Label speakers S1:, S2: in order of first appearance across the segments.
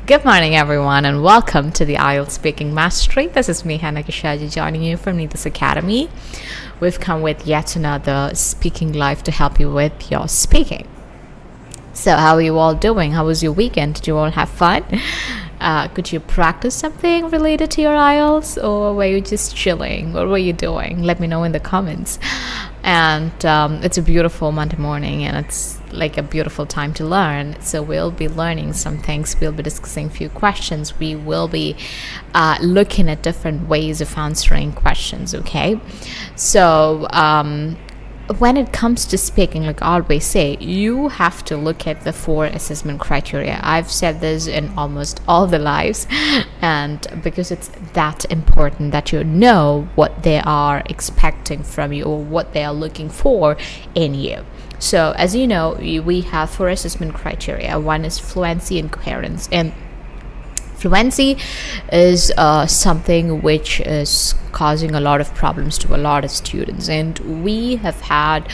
S1: Good morning, everyone, and welcome to the IELTS Speaking Mastery. This is me, 𝐒𝐬𝐭𝐞𝐫𝐢𝐧𝐠, joining you from Neeta's Academy. We've come with yet another speaking live to help you with your speaking. So, how are you all doing? How was your weekend? Did you all have fun? Could you practice something related to your IELTS, or were you just chilling? What were you doing? Let me know in the comments. And it's a beautiful Monday morning, and it's like a beautiful time to learn. So we'll be learning some things. We'll be discussing a few questions. We will be looking at different ways of answering questions. Okay, so when it comes to speaking, like I always say, you have to look at the 4 assessment criteria. I've said this in almost all the lives, and because it's that important that you know what they are expecting from you or what they are looking for in you. So as you know, we have 4 assessment criteria. One is fluency and coherence, and fluency is something which is causing a lot of problems to a lot of students, and we have had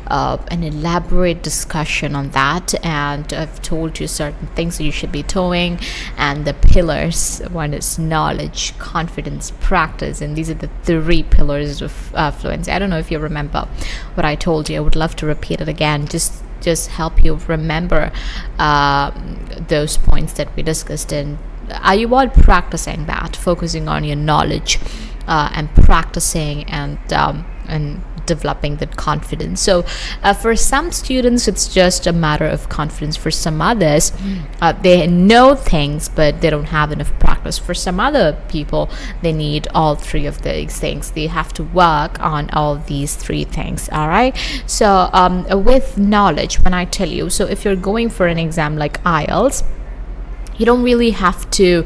S1: an elaborate discussion on that, and I've told you certain things that you should be doing, and the pillars. One is knowledge, confidence, practice, and these are the 3 pillars of fluency. I don't know if you remember what I told you. I would love to repeat it again, just help you remember those points that we discussed. And are you all practicing that, focusing on your knowledge and practicing and developing that confidence? So for some students, it's just a matter of confidence. For some others, they know things, but they don't have enough practice. For some other people, they need all 3 of these things. They have to work on all these 3 things. All right. So with knowledge, when I tell you, so if you're going for an exam like IELTS, you don't really have to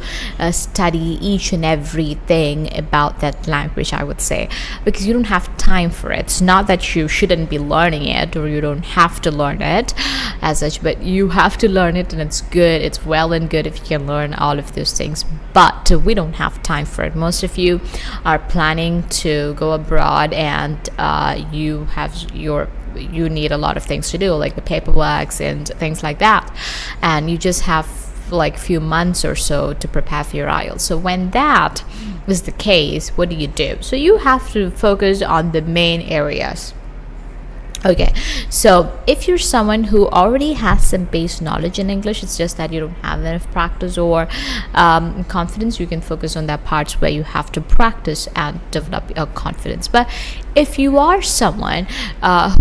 S1: study each and everything about that language, I would say, because you don't have time for it. It's not that you shouldn't be learning it or you don't have to learn it as such, but you have to learn it, and it's good. It's well and good if you can learn all of those things, but we don't have time for it. Most of you are planning to go abroad, and you need a lot of things to do, like the paperwork and things like that, and you just have like few months or so to prepare for your IELTS. So when that is the case, what do? So you have to focus on the main areas. Okay, so if you're someone who already has some base knowledge in English, it's just that you don't have enough practice or confidence, you can focus on that parts where you have to practice and develop your confidence. But if you are someone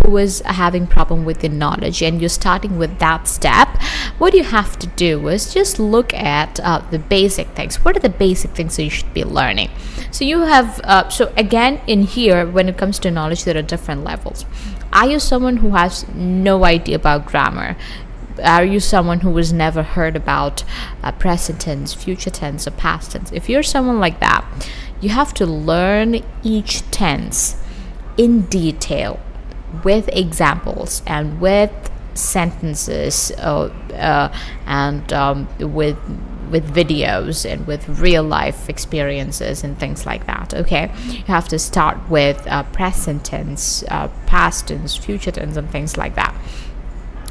S1: who is having problem with the knowledge and you're starting with that step, what you have to do is just look at the basic things. What are the basic things that you should be learning? So you have so again, in here, when it comes to knowledge, there are different levels. Are you someone who has no idea about grammar? Are you someone who has never heard about present tense, future tense, or past tense? If you're someone like that, you have to learn each tense in detail with examples and with sentences and with videos and with real life experiences and things like that. Okay, you have to start with present tense, past tense, future tense, and things like that.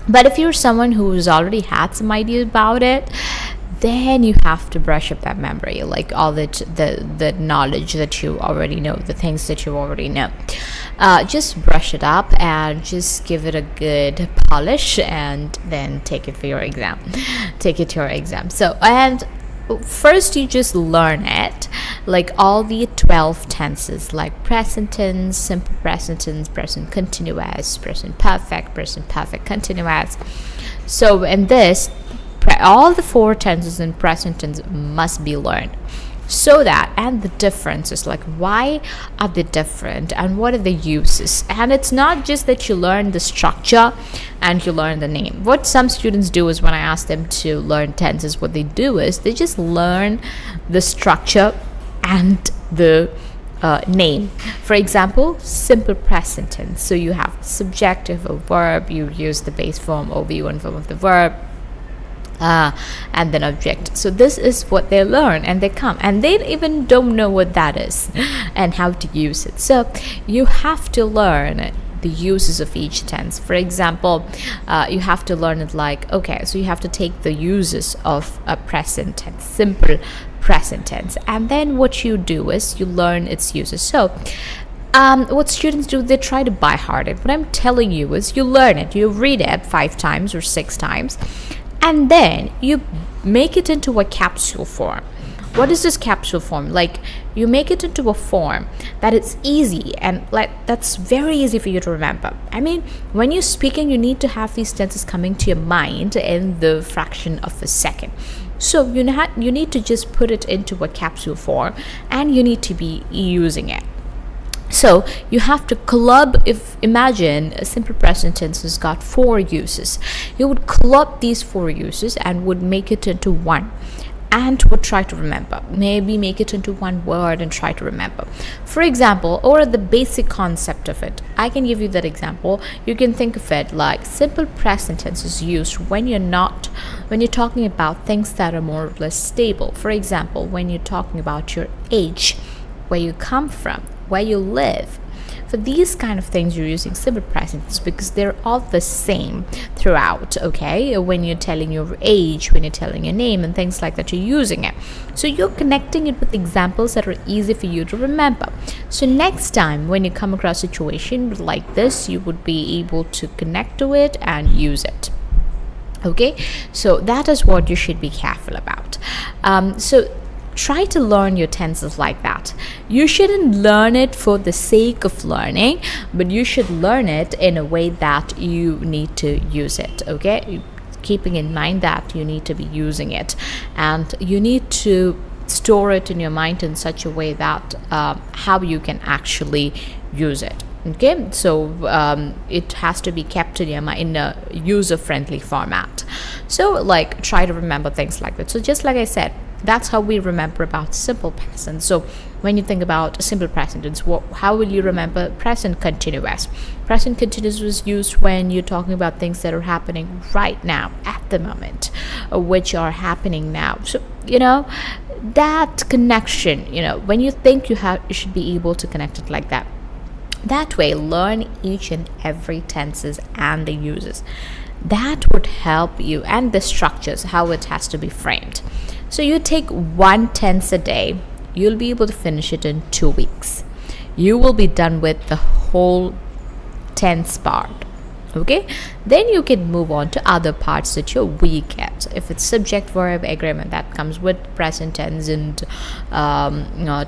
S1: But if you're someone who's already had some idea about it, then you have to brush up that memory, like all the knowledge that you already know, the things that you already know. Just brush it up and just give it a good polish, and then take it to your exam. So, and first you just learn it, like all the 12 tenses, like present tense, simple present tense, present continuous, present perfect continuous. So in this, all the 4 tenses in present tense must be learned. So that, and the differences, like why are they different and what are the uses? And it's not just that you learn the structure and you learn the name. What some students do is, when I ask them to learn tenses, what they do is they just learn the structure and the name. For example, simple present tense. So you have subjective, a verb, you use the base form or V1 form of the verb, and then object. So this is what they learn, and they come and they even don't know what that is and how to use it. So you have to learn the uses of each tense. For example, you have to learn it like, okay, so you have to take the uses of a present tense, simple present tense, and then what you do is you learn its uses. So what students do, they try to by heart it. What I'm telling you is you learn it, you read it 5 times or 6 times, and then you make it into a capsule form. What is this capsule form? Like, you make it into a form that it's easy and like that's very easy for you to remember. I mean, when you're speaking, you need to have these tenses coming to your mind in the fraction of a second. So you need to just put it into a capsule form, and you need to be using it. So you have to club, imagine a simple present tense has got 4 uses. You would club these 4 uses and would make it into one, and would try to remember. Maybe make it into one word and try to remember. For example, or the basic concept of it, I can give you that example. You can think of it like simple present tense is used when you're talking about things that are more or less stable. For example, when you're talking about your age, where you come from, where you live. For these kind of things, you're using simple present tense because they're all the same throughout, okay? When you're telling your age, when you're telling your name and things like that, you're using it. So you're connecting it with examples that are easy for you to remember. So next time when you come across a situation like this, you would be able to connect to it and use it. Okay, so that is what you should be careful about. So try to learn your tenses like that. You shouldn't learn it for the sake of learning, but you should learn it in a way that you need to use it, okay? Keeping in mind that you need to be using it, and you need to store it in your mind in such a way that how you can actually use it. Okay, so it has to be kept in your mind in a user-friendly format. So like, try to remember things like that. So just like I said, that's how we remember about simple present. So when you think about simple present tense, how will you remember present continuous? Present continuous was used when you're talking about things that are happening right now, at the moment, which are happening now. So that connection, when you think you should be able to connect it like that. That way, learn each and every tenses and the uses. That would help you, and the structures, how it has to be framed. So you take 1 tense a day, you'll be able to finish it in 2 weeks. You will be done with the whole tense part. Okay, then you can move on to other parts that you're weak at. If it's subject verb agreement, that comes with present tense and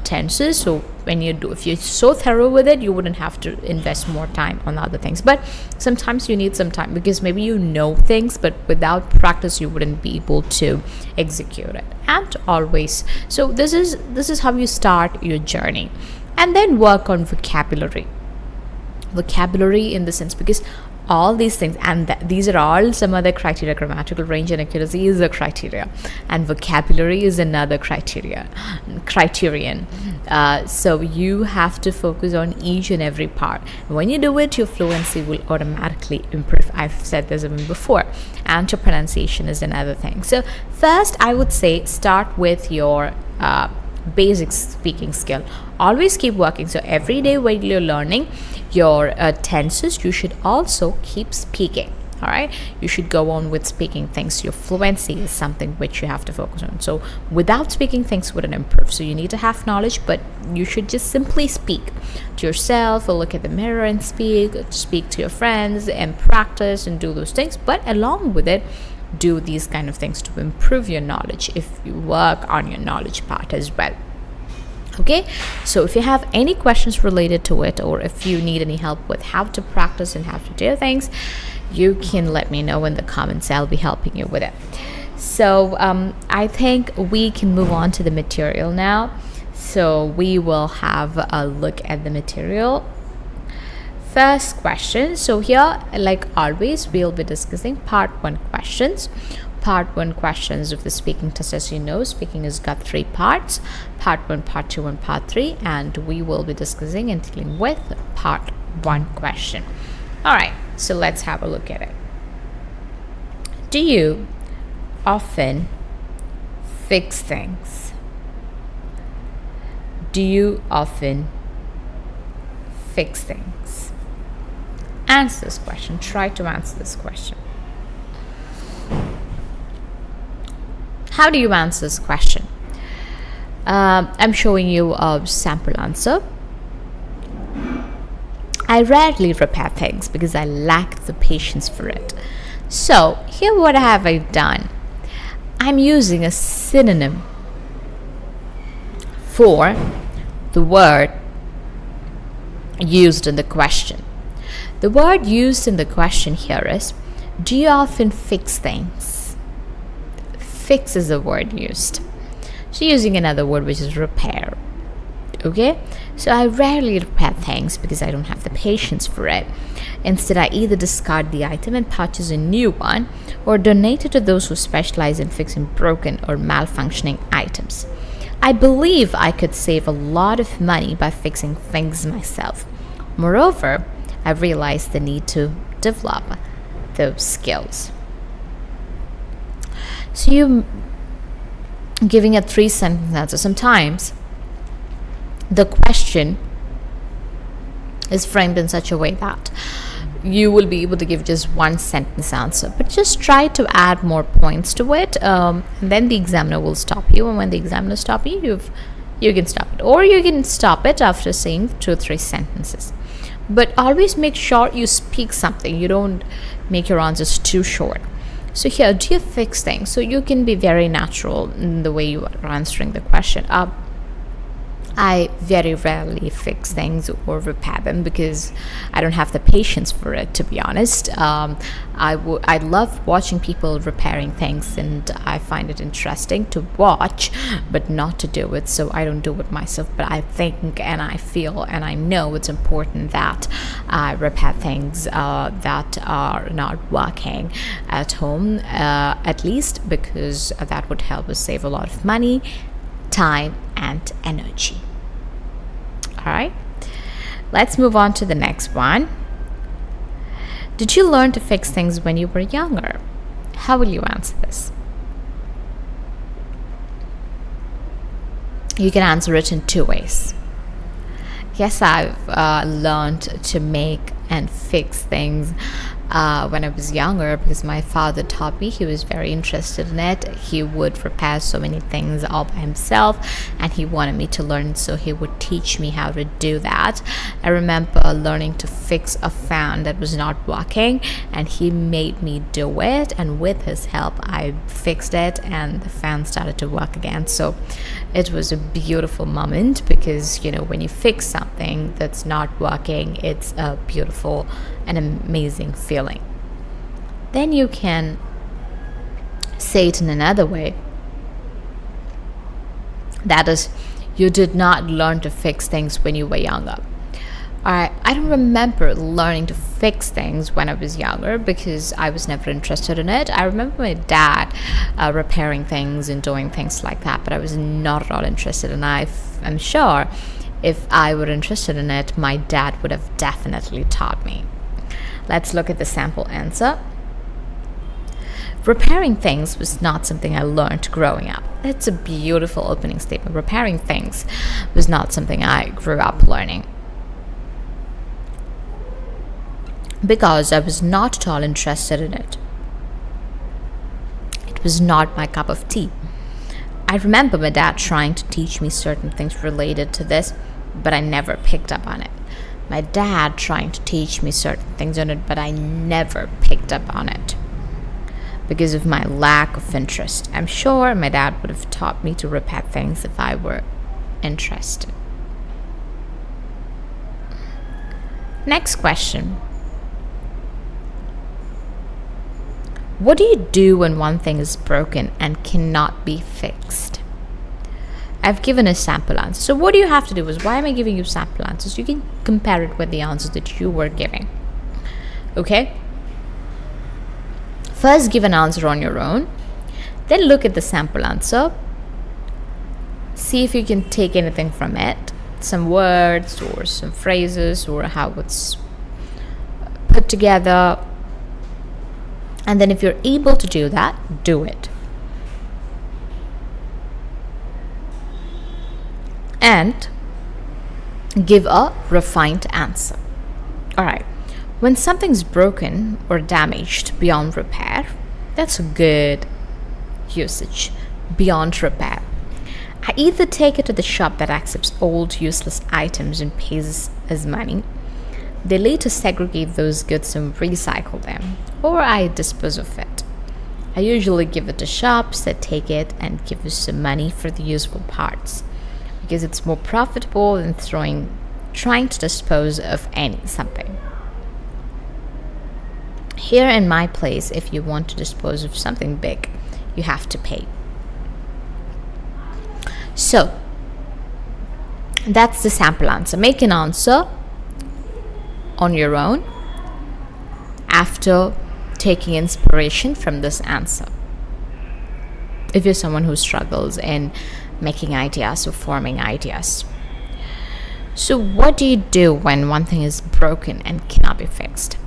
S1: tenses. So if you're so thorough with it, you wouldn't have to invest more time on other things. But sometimes you need some time because maybe you know things, but without practice you wouldn't be able to execute it. And always, so this is how you start your journey. And then work on vocabulary in the sense, because all these things, and these are all some other criteria. Grammatical range and accuracy is a criteria, and vocabulary is another criterion. So you have to focus on each and every part. When you do it, your fluency will automatically improve. I've said this even before. And your pronunciation is another thing. So first, I would say start with your basic speaking skill. Always keep working. So every day while you're learning your tenses, you should also keep speaking. All right, you should go on with speaking things. Your fluency is something which you have to focus on. So without speaking, things wouldn't improve. So you need to have knowledge, but you should just simply speak to yourself, or look at the mirror and speak to your friends and practice and do those things. But along with it, do these kind of things to improve your knowledge if you work on your knowledge part as well. Okay, so if you have any questions related to it, or if you need any help with how to practice and how to do things, you can let me know in the comments. I'll be helping you with it. So I think we can move on to the material now. So we will have a look at the material. First question. So here, like always, we'll be discussing part 1 questions. Part 1 questions of the speaking test. As you know, speaking has got 3 parts: part 1, part 2, and part 3, and we will be discussing and dealing with part 1 question. All right, so let's have a look at it. Do you often fix things? Do you often fix things? answer this question. Try to answer this question. How do you answer this question? I'm showing you a sample answer. I rarely repair things because I lack the patience for it. So here what have I done? I'm using a synonym for the word used in the question. The word used in the question here is, do you often fix things? Fix is the word used. So using another word, which is repair. Okay, so I rarely repair things because I don't have the patience for it. Instead, I either discard the item and purchase a new one, or donate it to those who specialize in fixing broken or malfunctioning items. I believe I could save a lot of money by fixing things myself. Moreover, I've realized the need to develop those skills. So you giving a 3-sentence answer. Sometimes the question is framed in such a way that you will be able to give just 1-sentence answer, but just try to add more points to it, and then the examiner will stop you, and when the examiner stops you, you can stop it, or you can stop it after saying 2 or 3 sentences. But always make sure you speak something. You don't make your answers too short. So here, do you fix things? So you can be very natural in the way you are answering the question. I very rarely fix things or repair them because I don't have the patience for it, to be honest. I love watching people repairing things, and I find it interesting to watch, but not to do it. So I don't do it myself, but I think and I feel and I know it's important that I repair things that are not working at home, at least, because that would help us save a lot of money, time, and energy. All right, let's move on to the next one. Did you learn to fix things when you were younger? How will you answer this? You can answer it in 2 ways. Yes, I've learned to make and fix things when I was younger because my father taught me. He was very interested in it. He would repair so many things all by himself, and he wanted me to learn, so he would teach me how to do that. I remember learning to fix a fan that was not working, and he made me do it, and with his help I fixed it and the fan started to work again. So it was a beautiful moment because, you know, when you fix something that's not working, it's a beautiful and amazing feeling. Then you can say it in another way. That is, you did not learn to fix things when you were younger. I don't remember learning to fix things when I was younger because I was never interested in it. I remember my dad repairing things and doing things like that, but I was not at all interested, and I'm sure if I were interested in it, my dad would have definitely taught me. Let's look at the sample answer. Repairing things was not something I learned growing up. That's a beautiful opening statement. Repairing things was not something I grew up learning because I was not at all interested in it. It was not my cup of tea. I remember my dad trying to teach me certain things related to this, but I never picked up on it. My dad trying to teach me certain things on it, but I never picked up on it because of my lack of interest. I'm sure my dad would have taught me to repair things if I were interested. Next question. What do you do when one thing is broken and cannot be fixed? I've given a sample answer. So what do you have to do is, why am I giving you sample answers? You can compare it with the answers that you were giving. Okay? First, give an answer on your own. Then look at the sample answer. See if you can take anything from it. Some words or some phrases or how it's put together. And then if you're able to do that, do it. And give a refined answer. All right. When something's broken or damaged beyond repair, that's a good usage. Beyond repair. I either take it to the shop that accepts old, useless items and pays us money. They later segregate those goods and recycle them, or I dispose of it. I usually give it to shops that take it and give us some money for the useful parts, because it's more profitable than trying to dispose of something. Here in my place, if you want to dispose of something big, you have to pay. So that's the sample answer. Make an answer on your own after taking inspiration from this answer. If you're someone who struggles in making ideas or forming ideas. So what do you do when one thing is broken and cannot be fixed?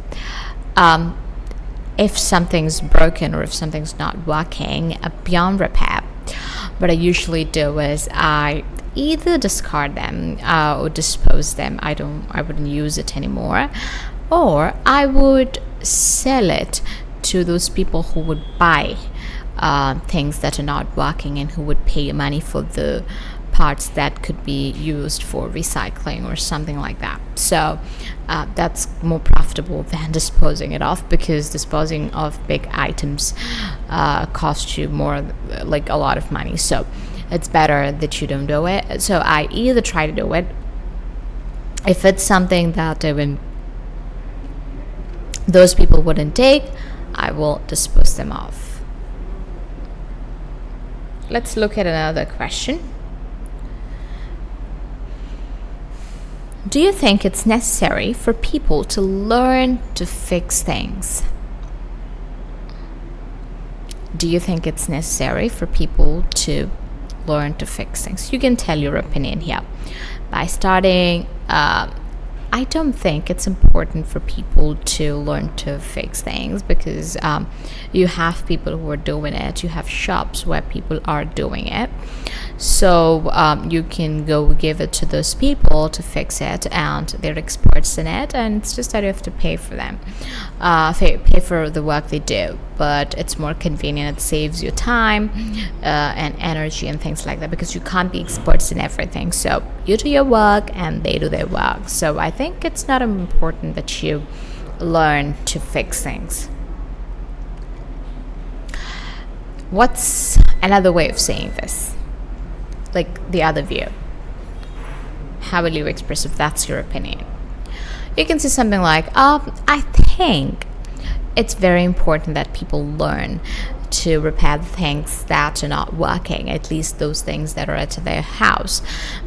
S1: If something's broken or if something's not working beyond repair, what I usually do is I either discard them or dispose them. I wouldn't use it anymore, or I would sell it to those people who would buy things that are not working and who would pay money for the parts that could be used for recycling or something like that. So that's more profitable than disposing it off, because disposing of big items costs you more, like a lot of money. So it's better that you don't do it. So I either try to do it. If it's something that even those people wouldn't take, I will dispose them off. Let's look at another question. Do you think it's necessary for people to learn to fix things? Do you think it's necessary for people to learn to fix things? You can tell your opinion here by starting. I don't think it's important for people to learn to fix things, because you have people who are doing it. You have shops where people are doing it. So you can go give it to those people to fix it, and they're experts in it, and it's just that you have to pay for them, pay for the work they do. But it's more convenient. It saves you time and energy and things like that, because you can't be experts in everything. So you do your work and they do their work. So I think it's not important that you learn to fix things. What's another way of saying this? Like the other view. How will you express if that's your opinion? You can say something like, I think it's very important that people learn to repair the things that are not working, at least those things that are at their house.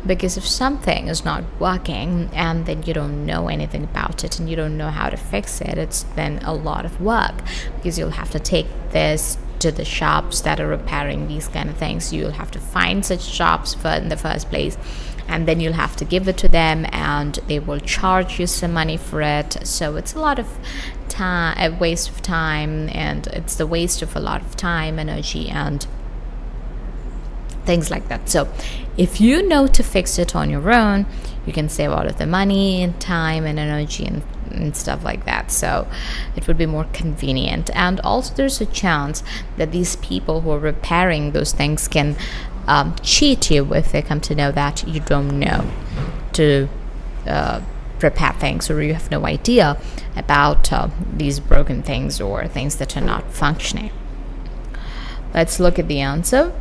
S1: Because if something is not working and then you don't know anything about it and you don't know how to fix it, it's then a lot of work, because you'll have to take this to the shops that are repairing these kind of things. You'll have to find such shops in the first place, and then you'll have to give it to them, and they will charge you some money for it. So it's a lot of time, a waste of time, and it's the waste of a lot of time, energy, and things like that. So if you know to fix it on your own, you can save all of the money and time and energy and stuff like that. So it would be more convenient. And also there's a chance that these people who are repairing those things can cheat you if they come to know that you don't know to repair things, or you have no idea about these broken things or things that are not functioning. Let's look at the answer.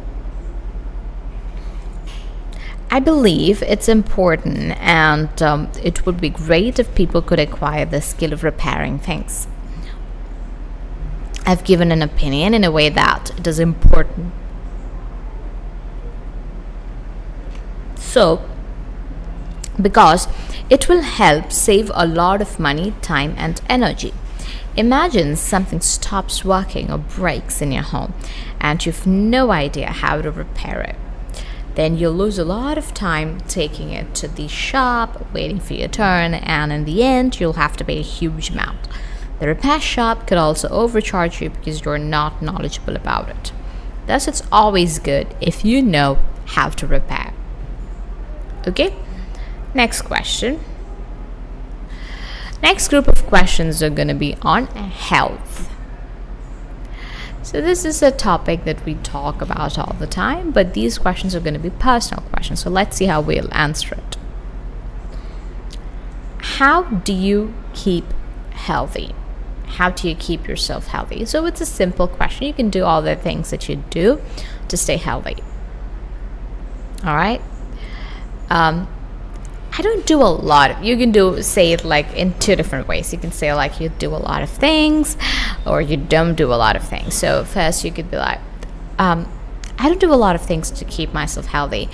S1: I believe it's important, and it would be great if people could acquire the skill of repairing things. I've given an opinion in a way that it is important. So, because it will help save a lot of money, time, and energy. Imagine something stops working or breaks in your home, and you've no idea how to repair it. Then you'll lose a lot of time taking it to the shop, waiting for your turn, and in the end, you'll have to pay a huge amount. The repair shop could also overcharge you because you're not knowledgeable about it. Thus, it's always good if you know how to repair. Okay? Next question. Next group of questions are going to be on health. So this is a topic that we talk about all the time, but these questions are going to be personal questions. So let's see how we'll answer it. How do you keep healthy? How do you keep yourself healthy? So it's a simple question. You can do all the things that you do to stay healthy. All right. I don't do a lot. You can say it like in two different ways. You can say like you do a lot of things, or you don't do a lot of things. So first you could be like, I don't do a lot of things to keep myself healthy,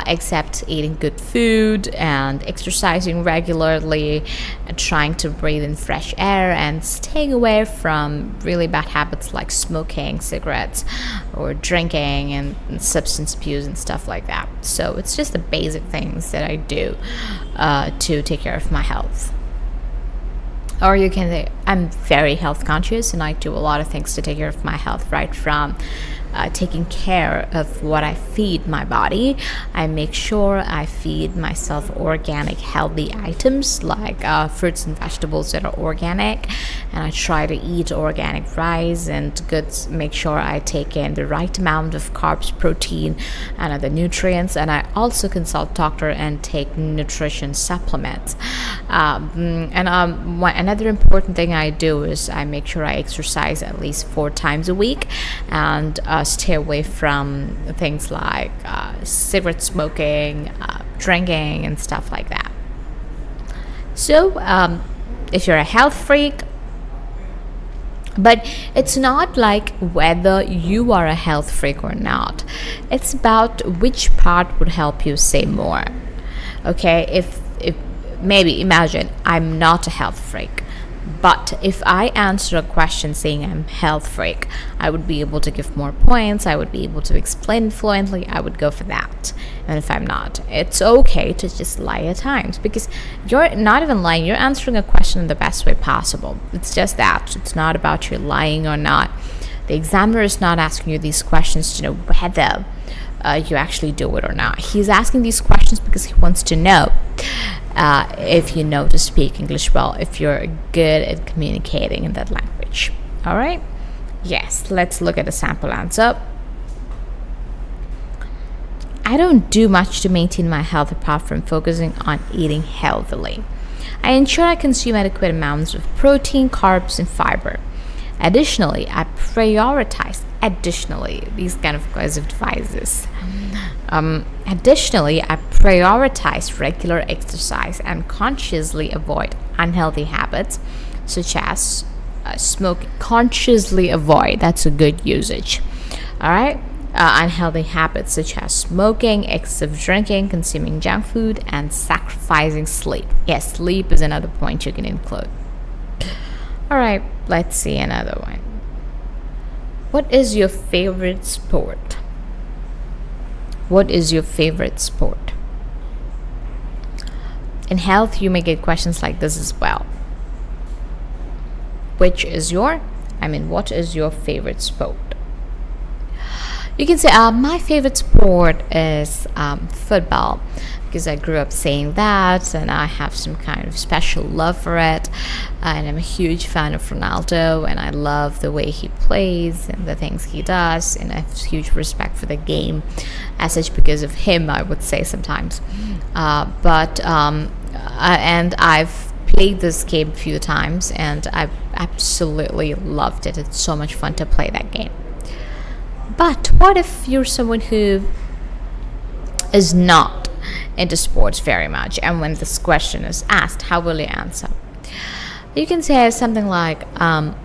S1: except eating good food and exercising regularly and trying to breathe in fresh air and staying away from really bad habits like smoking, cigarettes, or drinking and substance abuse and stuff like that. So it's just the basic things that I do to take care of my health. Or you can say, I'm very health conscious and I do a lot of things to take care of my health, right from taking care of what I feed my body. I make sure I feed myself organic, healthy items like fruits and vegetables that are organic, and I try to eat organic rice and make sure I take in the right amount of carbs, protein, and other nutrients. And I also consult doctor and take nutrition supplements. Another important thing I do is I make sure I exercise at least 4 times a week, and stay away from things like cigarette smoking, drinking, and stuff like that. So if you're a health freak, but it's not like whether you are a health freak or not. It's about which part would help you say more. Okay, if maybe imagine I'm not a health freak, but if I answer a question saying I'm health freak, I would be able to give more points, I would be able to explain fluently, I would go for that. And if I'm not, it's okay to just lie at times, because you're not even lying, you're answering a question in the best way possible. It's just that. It's not about you lying or not. The examiner is not asking you these questions to know whether you actually do it or not. He's asking these questions because he wants to know if you know to speak English well, if you're good at communicating in that language. All right? Yes, let's look at a sample answer. I don't do much to maintain my health apart from focusing on eating healthily. I ensure I consume adequate amounts of protein, carbs, and fiber. Additionally, these kind of coercive devices. Additionally, I prioritize regular exercise and consciously avoid unhealthy habits such as smoking. Consciously avoid, that's a good usage. All right. Unhealthy habits such as smoking, excessive drinking, consuming junk food, and sacrificing sleep. Yes, sleep is another point you can include. All right, let's see another one. What is your favorite sport? What is your favorite sport? In health, you may get questions like this as well. What is your favorite sport? You can say, my favorite sport is football, because I grew up saying that and I have some kind of special love for it. And I'm a huge fan of Ronaldo, and I love the way he plays and the things he does, and I have huge respect for the game as such because of him, I would say sometimes. And I've played this game a few times and I've absolutely loved it. It's so much fun to play that game. But what if you're someone who is not into sports very much, and when this question is asked, how will you answer? You can say something like, I'm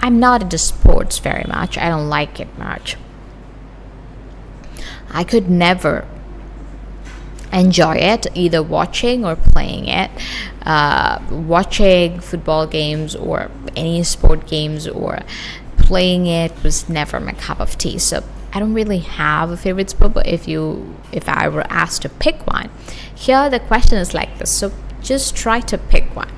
S1: not into sports very much. I don't like it much. I could never enjoy it, either watching or playing it. Watching football games or any sport games or playing it was never my cup of tea. So I don't really have a favorite sport, but if I were asked to pick one, here the question is like this, so just try to pick one.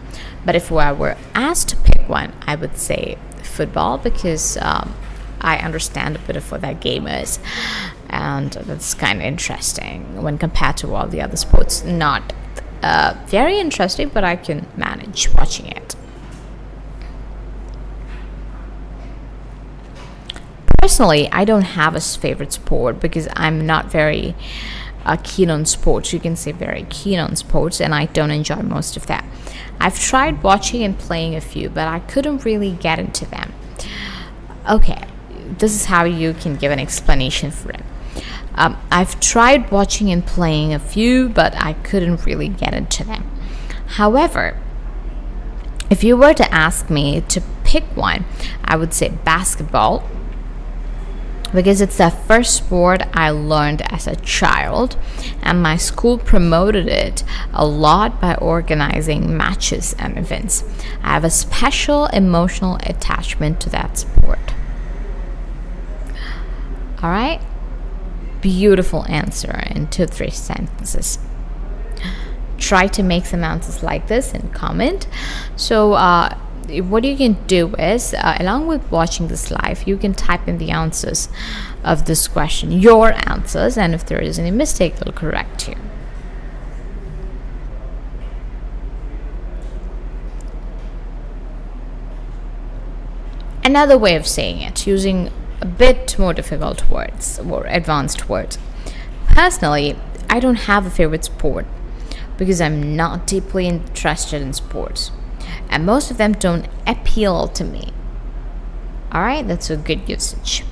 S1: But if I were asked to pick one, I would say football, because I understand a bit of what that game is, and that's kind of interesting when compared to all the other sports. Not very interesting, but I can manage. binge watching it. Personally, I don't have a favorite sport because I'm not very keen on sports. You can say very keen on sports, and I don't enjoy most of that. I've tried watching and playing a few, but I couldn't really get into them. Okay, this is how you can give an explanation for it. I've tried watching and playing a few, but I couldn't really get into them. However, if you were to ask me to pick one, I would say basketball, because it's the first sport I learned as a child, and my school promoted it a lot by organizing matches and events. I have a special emotional attachment to that sport. All right? Beautiful answer in 2-3 sentences. Try to make some answers like this and comment. So what you can do is, along with watching this live, you can type in the answers of this question, your answers, and if there is any mistake, they'll correct you. Another way of saying it, using a bit more difficult words or advanced words. Personally, I don't have a favorite sport because I'm not deeply interested in sports, and most of them don't appeal to me. Alright, that's a good usage.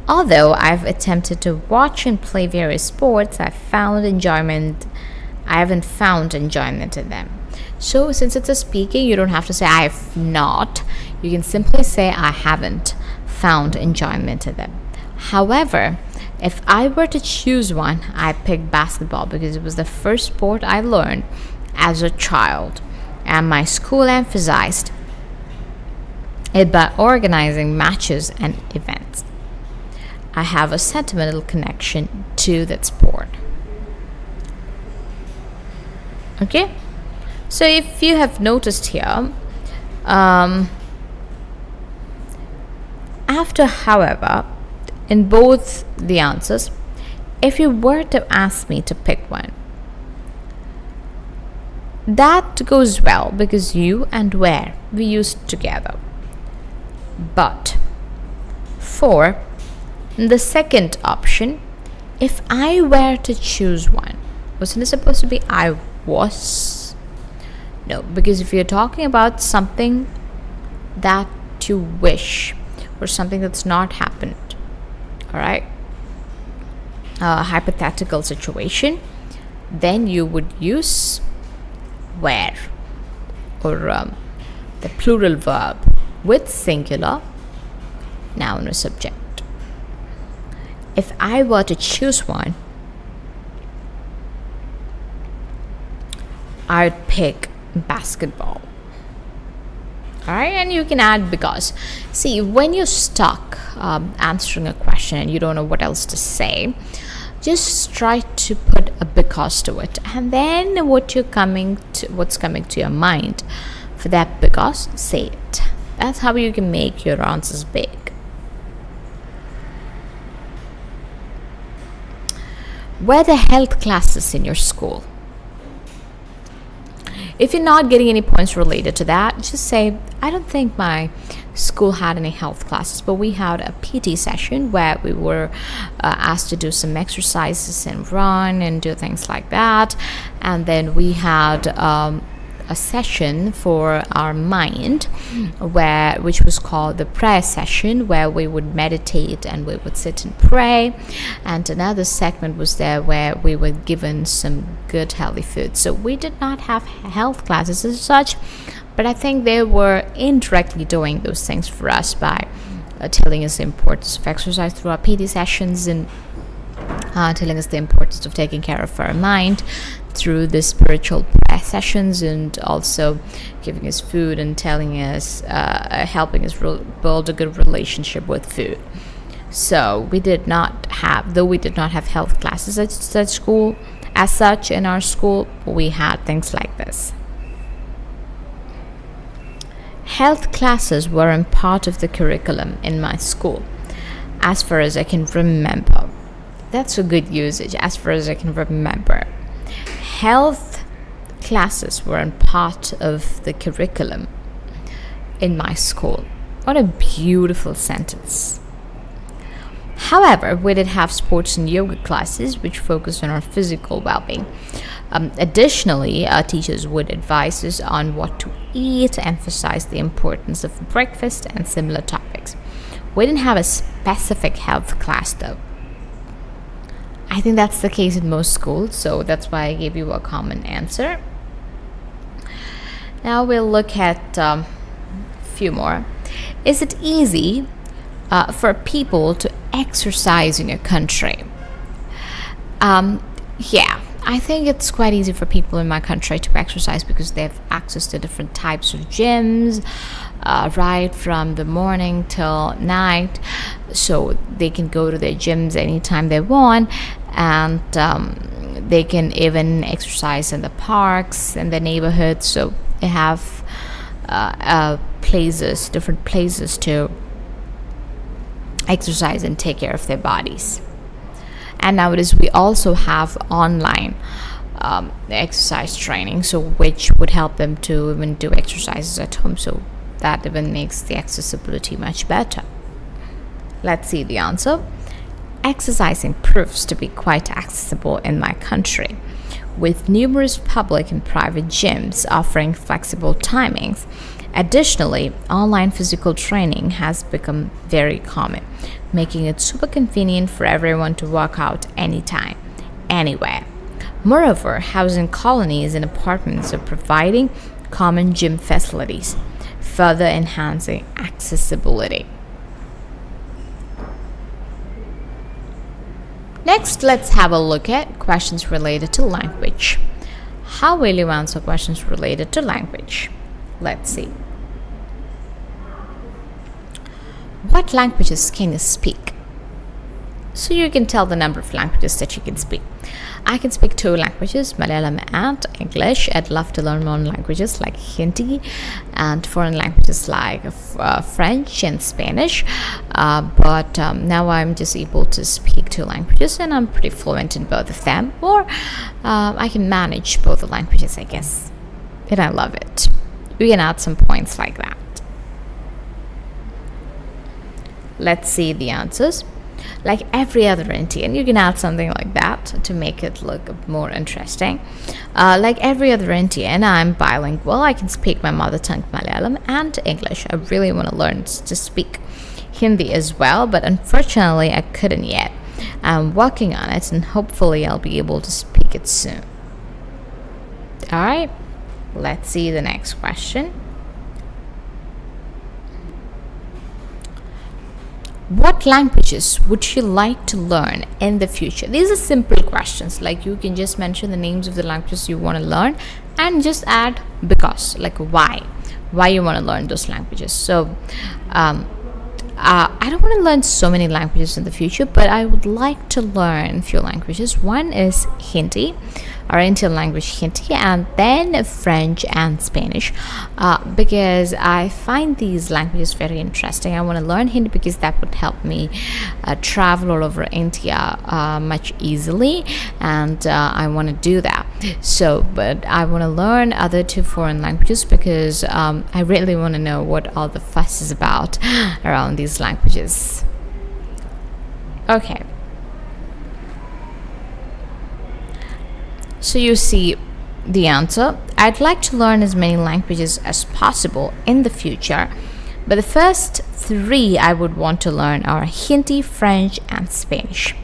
S1: Although I've attempted to watch and play various sports, I haven't found enjoyment in them. So since it's a speaking, you don't have to say I have not. You can simply say I haven't found enjoyment in them. However, if I were to choose one, I pick basketball because it was the first sport I learned as a child, and my school emphasized it by organizing matches and events. I have a sentimental connection to that sport. Okay, so if you have noticed here, after however, in both the answers, if you were to ask me to pick one, that goes well because you and where we used together. But for the second option, if I were to choose one, wasn't it supposed to be I was? No, because if you're talking about something that you wish or something that's not happened, all right, a hypothetical situation, then you would use where or the plural verb with singular noun or subject. If I were to choose one, I'd pick basketball. Alright, and you can add because. See, when you're stuck answering a question and you don't know what else to say, just try to put a because to it, and then what's coming to your mind for that because, say it. That's how you can make your answers big. Were the health classes in your school? If you're not getting any points related to that, just say, I don't think my school had any health classes, but we had a PT session where we were asked to do some exercises and run and do things like that. And then we had a session for our mind which was called the prayer session, where we would meditate and we would sit and pray, and another segment was there where we were given some good healthy food. So we did not have health classes as such, but I think they were indirectly doing those things for us by telling us the importance of exercise through our PT sessions, and telling us the importance of taking care of our mind through the spiritual prayer sessions, and also giving us food and telling us, helping us build a good relationship with food. So we did not have health classes at school as such in our school, we had things like this. Health classes weren't part of the curriculum in my school, as far as I can remember. That's a good usage, as far as I can remember. Health classes weren't part of the curriculum in my school. What a beautiful sentence. However, we did have sports and yoga classes which focused on our physical well-being. Additionally, our teachers would advise us on what to eat, emphasize the importance of breakfast and similar topics. We didn't have a specific health class though. I think that's the case in most schools, so that's why I gave you a common answer. Now we'll look at a few more. Is it easy for people to exercise in your country? Yeah, I think it's quite easy for people in my country to exercise because they have access to different types of gyms, right from the morning till night, so they can go to their gyms anytime they want, and they can even exercise in the parks in the neighborhood. So they have different places to exercise and take care of their bodies. And nowadays we also have online exercise training, so which would help them to even do exercises at home, so that even makes the accessibility much better. Let's see the answer. Exercising proves to be quite accessible in my country, with numerous public and private gyms offering flexible timings. Additionally, online physical training has become very common, making it super convenient for everyone to work out anytime, anywhere. Moreover, housing colonies and apartments are providing common gym facilities, further enhancing accessibility. Next, let's have a look at questions related to language. How will you answer questions related to language? Let's see. What languages can you speak? So you can tell the number of languages that you can speak. I can speak 2 languages, Malayalam and English. I'd love to learn more languages like Hindi and foreign languages like French and Spanish. But now I'm just able to speak 2 languages and I'm pretty fluent in both of them. Or I can manage both the languages, I guess. And I love it. We can add some points like that. Let's see the answers. Like every other Indian, you can add something like that to make it look more interesting. Like every other Indian, I'm bilingual. I can speak my mother tongue Malayalam and English. I really want to learn to speak Hindi as well, but unfortunately I couldn't yet. I'm working on it and hopefully I'll be able to speak it soon. Alright, let's see the next question. What languages would you like to learn in the future? These are simple questions. Like you can just mention the names of the languages you want to learn and just add because, like why you want to learn those languages. So I don't want to learn so many languages in the future, but I would like to learn a few languages. One is Hindi, our Indian language Hindi, and then French and Spanish, because I find these languages very interesting. I want to learn Hindi because that would help me travel all over India much easily, and I want to do that. So, but I want to learn other 2 foreign languages because I really want to know what all the fuss is about around these languages. Okay. So you see the answer. I'd like to learn as many languages as possible in the future, but the first 3 I would want to learn are Hindi, French, and Spanish.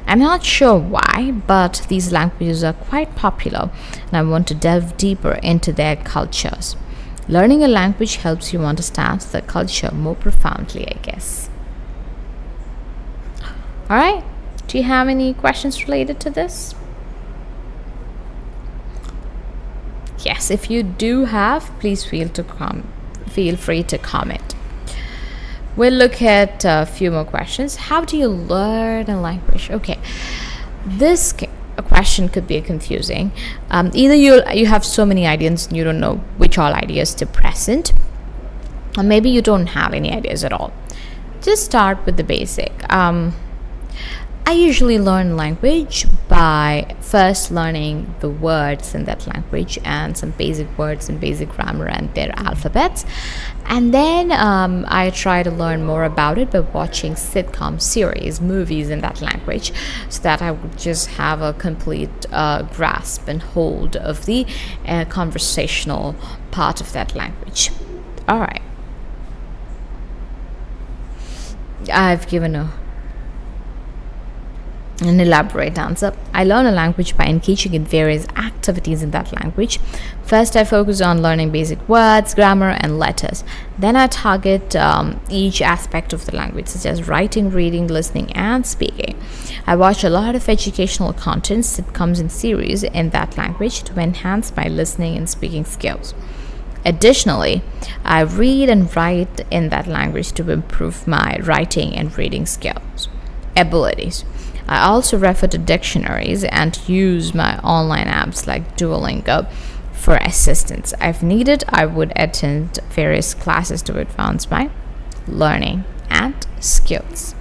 S1: I'm not sure why, but these languages are quite popular and I want to delve deeper into their cultures. Learning a language helps you understand the culture more profoundly, I guess. Alright, do you have any questions related to this? Yes, if you do have, please feel free to comment. We'll look at a few more questions. How do you learn a language? Okay, this question could be confusing. Either you have so many ideas and you don't know which all ideas to present, or maybe you don't have any ideas at all. Just start with the basic. I I usually learn language by first learning the words in that language and some basic words and basic grammar and their alphabets. And then I try to learn more about it by watching sitcom series, movies in that language, so that I would just have a complete grasp and hold of the conversational part of that language. All right. I've given an elaborate answer. I learn a language by engaging in various activities in that language. First, I focus on learning basic words, grammar, and letters. Then I target each aspect of the language, such as writing, reading, listening, and speaking. I watch a lot of educational content, sitcoms, and series in that language to enhance my listening and speaking skills. Additionally, I read and write in that language to improve my writing and reading skills abilities. I also refer to dictionaries and use my online apps like Duolingo for assistance. If needed, I would attend various classes to advance my learning and skills.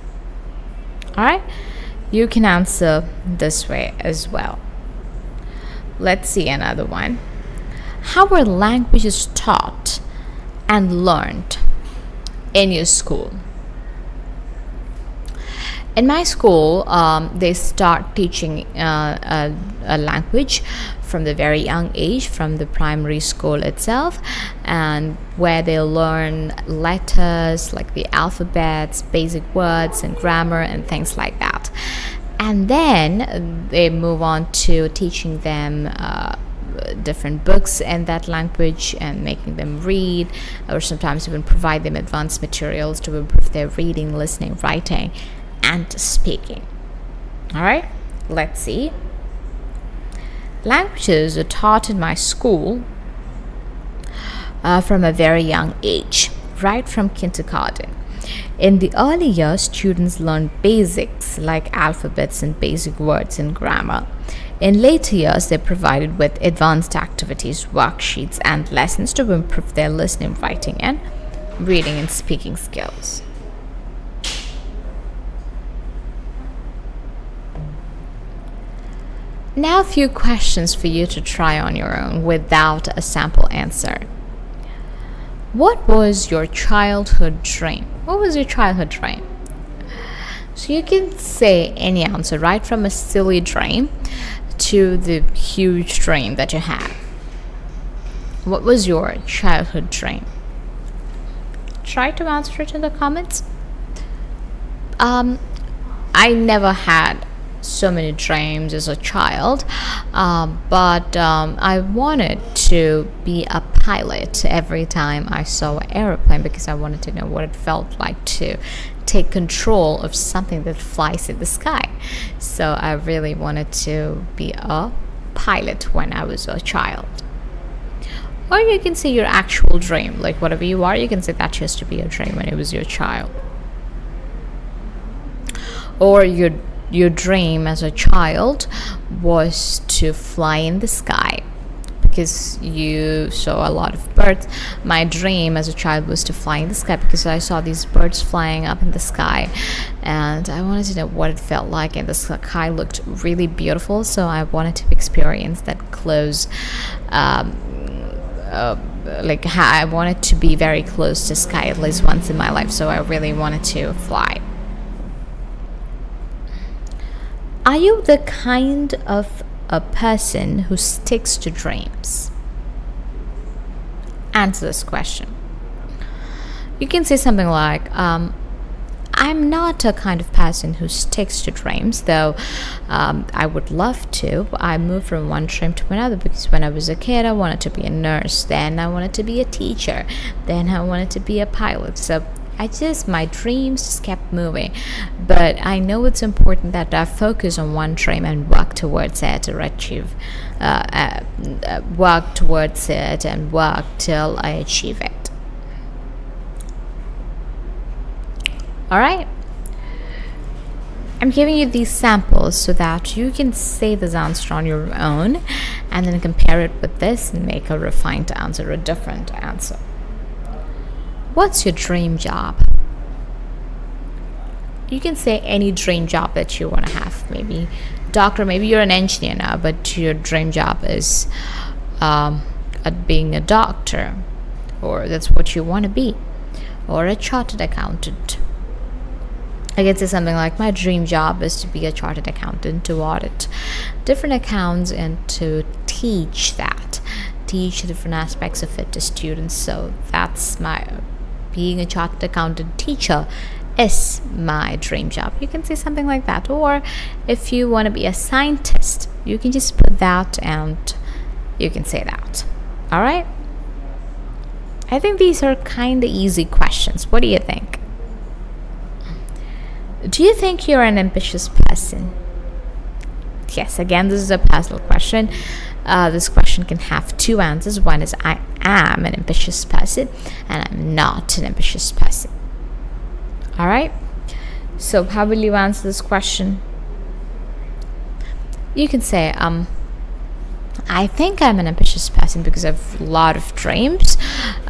S1: All right, you can answer this way as well. Let's see another one. How are languages taught and learned in your school? In my school, they start teaching a language from the very young age, from the primary school itself, and where they learn letters like the alphabets, basic words, and grammar, and things like that. And then they move on to teaching them different books in that language and making them read, or sometimes even provide them advanced materials to improve their reading, listening, writing, and speaking. All right, let's see. Languages are taught in my school from a very young age, right from kindergarten. In the early years, students learn basics like alphabets and basic words and grammar. In later years, they're provided with advanced activities, worksheets, and lessons to improve their listening, writing, and reading and speaking skills. Now, a few questions for you to try on your own without a sample answer. What was your childhood dream? What was your childhood dream? So you can say any answer, right from a silly dream to the huge dream that you had. What was your childhood dream? Try to answer it in the comments. I never had so many dreams as a child, but I wanted to be a pilot every time I saw an airplane, because I wanted to know what it felt like to take control of something that flies in the sky. So I really wanted to be a pilot when I was a child. Or you can say your actual dream, like whatever you are, you can say that used to be a dream when it was your child. Or your dream as a child was to fly in the sky because you saw a lot of birds. My dream as a child was to fly in the sky because I saw these birds flying up in the sky, and I wanted to know what it felt like, and the sky looked really beautiful, so I wanted to experience that close, I wanted to be very close to sky at least once in my life, so I really wanted to fly. Are you the kind of a person who sticks to dreams? Answer this question. You can say something like, I'm not a kind of person who sticks to dreams, though I would love to. I moved from one dream to another because when I was a kid, I wanted to be a nurse. Then I wanted to be a teacher. Then I wanted to be a pilot. So my dreams just kept moving. But I know it's important that I focus on one dream and work towards it or work towards it and work till I achieve it. All right. I'm giving you these samples so that you can say this answer on your own and then compare it with this and make a refined answer, a different answer. What's your dream job? you can say any dream job that you want to have. Maybe doctor, maybe you're an engineer now, but your dream job is at being a doctor, or that's what you want to be, or a chartered accountant. I can say something like, my dream job is to be a chartered accountant, to audit different accounts and to teach different aspects of it to students. So that's being a chartered accountant teacher is my dream job. You can say something like that. Or if you want to be a scientist, you can just put that and you can say that. All right? I think these are kind of easy questions. What do you think? Do you think you're an ambitious person? Yes, again, this is a personal question. This question can have two answers. One is, I am an ambitious person, and I'm not an ambitious person. All right? So how will you answer this question? You can say, I think I'm an ambitious person because I have a lot of dreams.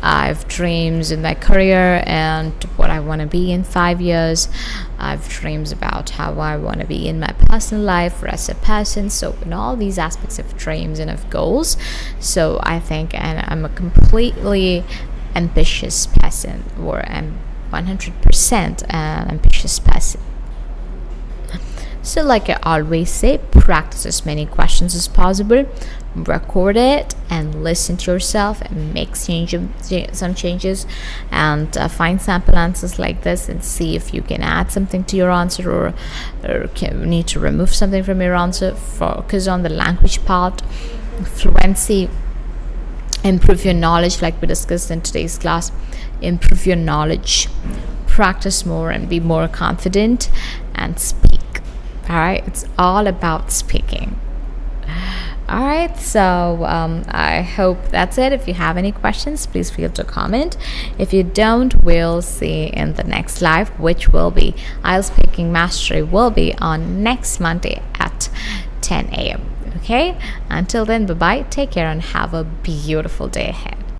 S1: I have dreams in my career and what I want to be in 5 years. I have dreams about how I want to be in my personal life or as a person. So in all these aspects of dreams and of goals. So I think I'm a completely ambitious person, or I'm 100% an ambitious person. So like I always say, practice as many questions as possible, record it and listen to yourself and make some changes, and find sample answers like this and see if you can add something to your answer, or need to remove something from your answer. Focus on the language part, fluency, improve your knowledge like we discussed in today's class. Improve your knowledge, practice more and be more confident, and speak. All right, it's all about speaking. All right, so I hope that's it. If you have any questions, please feel to comment. If you don't, we'll see in the next live, which will be IELTS Speaking Mastery, will be on next Monday at 10 a.m. Okay, until then, bye bye, take care and have a beautiful day ahead.